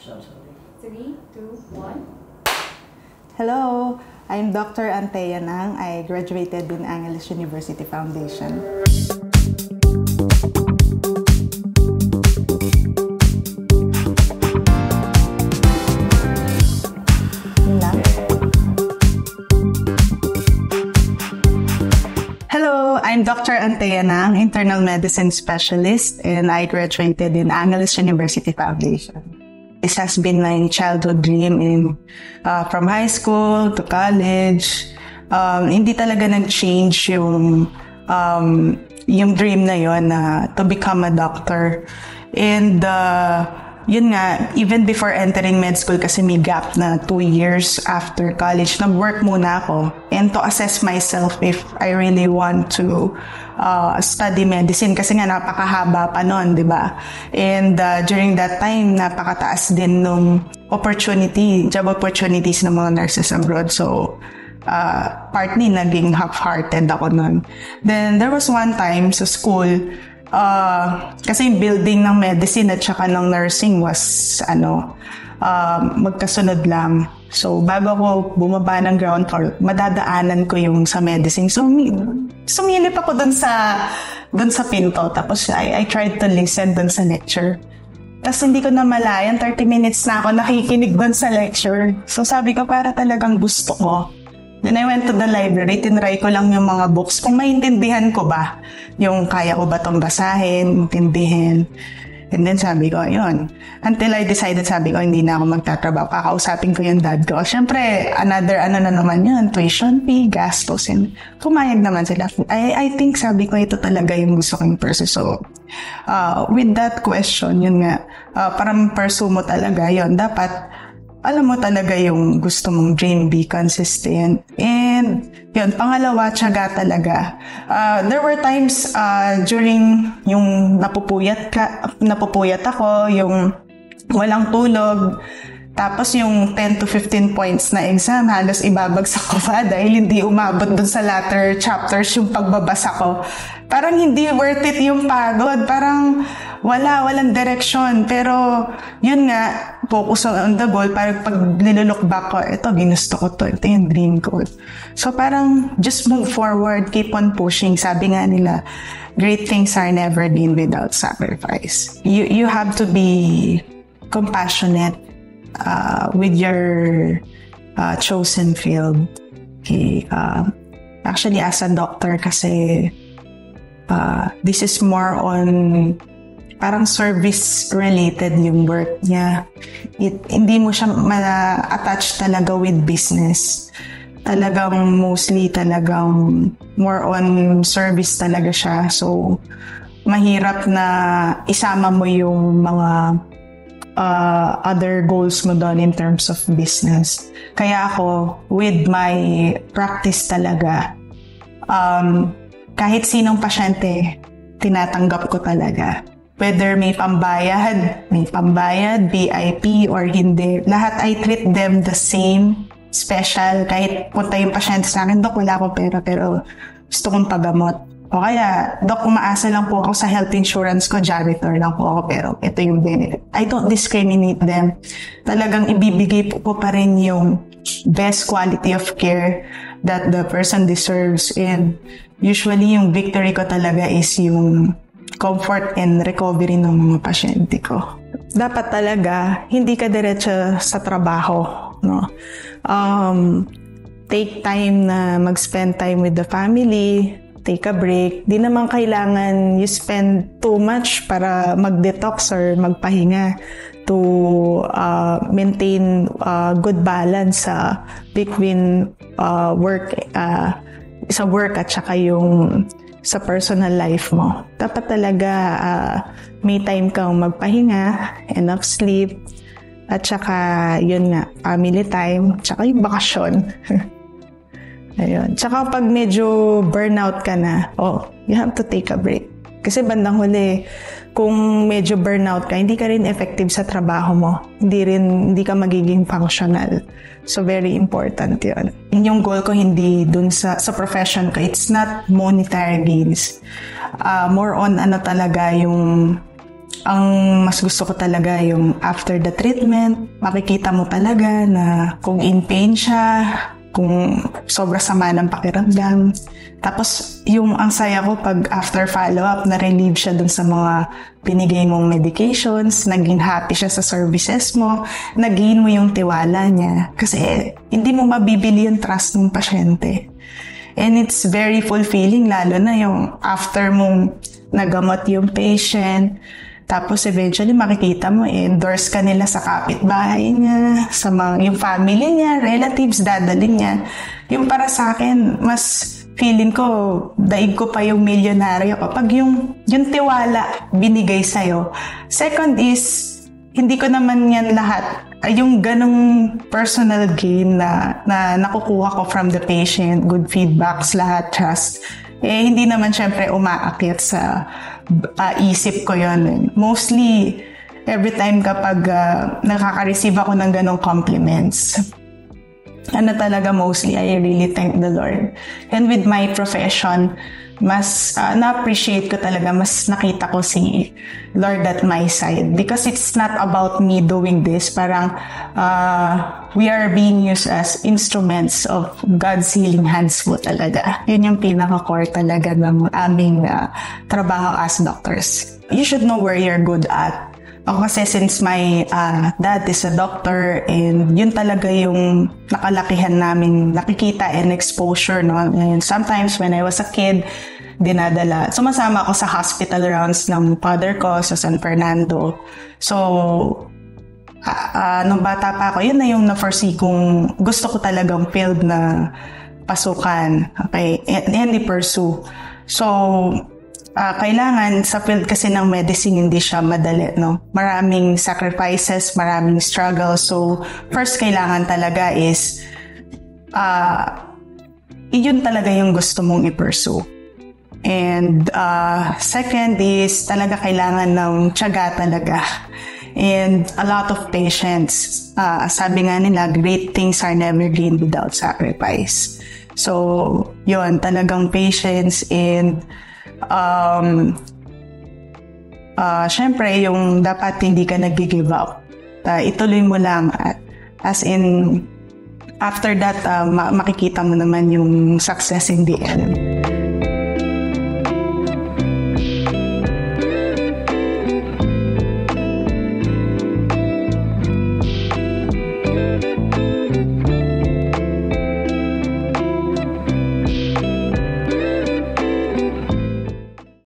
3, 2, 1. Hello, I'm Dr. Antea Nang. I graduated in Angeles University Foundation. Hello, I'm Dr. Antea Nang, internal medicine specialist, and I graduated in Angeles University Foundation. This has been my childhood dream from high school to college. Hindi talaga nag-change yung dream na yon na to become a doctor. And yun nga, even before entering med school, kasi may gap na 2 years after college, nag-work muna ako. And to assess myself if I really want to study medicine, kasi nga napakahaba pa nun, di ba? And during that time, napakataas din nung job opportunities ng mga nurses abroad. So, partly naging half-hearted ako nun. Then, there was one time sa school, kasi yung building ng medicine at saka ng nursing was magkasunod lang. So, bago ako bumaba ng ground floor, madadaanan ko yung sa medicine. So, sumilip ako dun sa pinto. Tapos, I tried to listen dun sa lecture. Tapos, hindi ko na malayan, 30 minutes na ako nakikinig dun sa lecture. So, sabi ko, para talagang gusto ko. Then I went to the library, tinry ko lang yung mga books. Kung maintindihan ko ba, yung kaya ko ba itong basahin, intindihin. And then sabi ko, ayun. Until I decided, sabi ko, hindi na ako magtatrabaho. Kakausapin ko yung dad ko. Siyempre, another na naman yun, tuition fee, gastos. And pumayag naman sila. I think, sabi ko, ito talaga yung gusto kong pursue. So, with that question, yun nga, parang pursue mo talaga yun. Dapat, alam mo talaga yung gusto mong dream, be consistent. And yun, pangalawa, tiyaga talaga. There were times during yung napupuyat ako, yung walang tulog, tapos yung 10 to 15 points na exam, halos ibabagsak ko pa dahil hindi umabot dun sa latter chapters yung pagbabasa ko. Parang hindi worth it yung pagod. Parang walang direction. Pero yun nga, focus on the goal. Parang pag nilook back ko, ito, ginusto ko to. Ito yung dream ko. So parang just move forward, keep on pushing. Sabi nga nila, great things are never been without sacrifice. You have to be compassionate with your chosen field. Okay. Actually, as a doctor kasi, this is more on parang service-related yung work niya. Hindi mo siya ma-attach talaga with business. Talagang mostly talagang more on service talaga siya. So, mahirap na isama mo yung mga other goals mo doon in terms of business. Kaya ako, with my practice talaga, kahit sinong pasyente, tinatanggap ko talaga. Whether may pambayad, VIP or hindi, lahat I treat them the same, special. Kahit punta yung pasyente sa akin, Dok, wala akong pera pero gusto kong pagamot. O kaya, Dok, umaasa lang po ako sa health insurance ko, janitor lang po ako pero ito yung benefit. I don't discriminate them. Talagang ibibigay po pa rin yung best quality of care that the person deserves. And usually, yung victory ko talaga is yung comfort and recovery ng mga pasyente ko. Dapat talaga, hindi ka diretso sa trabaho. No? Take time na mag-spend time with the family, take a break. Di naman kailangan you spend too much para mag-detox or magpahinga to maintain good balance between work at saka yung sa personal life mo. Dapat talaga may time kang magpahinga, enough sleep, at saka yun nga, family time, tsaka yung bakasyon. Ayun. Tsaka pag medyo burnout ka na, you have to take a break. Kasi bandang huli, kung medyo burnout ka, hindi ka rin effective sa trabaho mo. Hindi ka magiging functional. So, very important yun. Yung goal ko hindi dun sa profession ko. It's not monetary gains. More on talaga yung Ang mas gusto ko talaga yung after the treatment, makikita mo talaga na kung in pain siya, kung sobra sama ng pakiramdam. Tapos yung ang saya ko pag after follow-up, na-relieve siya dun sa mga binigay mong medications, naging happy siya sa services mo, nag-gain mo yung tiwala niya. Kasi hindi mo mabibili yung trust ng pasyente. And it's very fulfilling, lalo na yung after mong nagamot yung patient, tapos eventually makikita mo, endorse ka nila sa kapitbahay niya, sa mga, yung family niya, relatives, dadalhin niya. Yung para sa akin, mas feeling ko, daig ko pa yung milyonaryo kapag yung tiwala binigay sa'yo. Second is, hindi ko naman yan lahat. Yung ganong personal gain na nakukuha ko from the patient, good feedbacks, lahat, trust. Hindi naman syempre umaakyat sa isip ko yun. Mostly, every time kapag nakaka-receive ako ng ganong compliments, talaga mostly, I really thank the Lord. And with my profession, mas na-appreciate ko talaga, mas nakita ko si Lord at my side. Because it's not about me doing this. Parang we are being used as instruments of God's healing hands po talaga. Yun yung pinaka-core talaga ng aming trabaho as doctors. You should know where you're good at. Ako kasi since my dad is a doctor, and yun talaga yung nakalakihan namin nakikita and exposure. No? And sometimes when I was a kid, sumasama ako sa hospital rounds ng father ko sa San Fernando. So, nung bata pa ako, yun na yung na-foresee kong gusto ko talagang field na pasukan. Okay? And i-pursue. So, kailangan sa field kasi ng medicine hindi siya madali, no? Maraming sacrifices, maraming struggles. So, first kailangan talaga is yun talaga yung gusto mong i-pursue. And second is talaga kailangan ng tiyaga talaga. And a lot of patience. Sabi nga nila, great things are never gained without sacrifice. So, yun, talagang patience and syempre, yung dapat hindi ka nag-give up. Ituloy mo lang. As in, after that, makikita mo naman yung success in the end.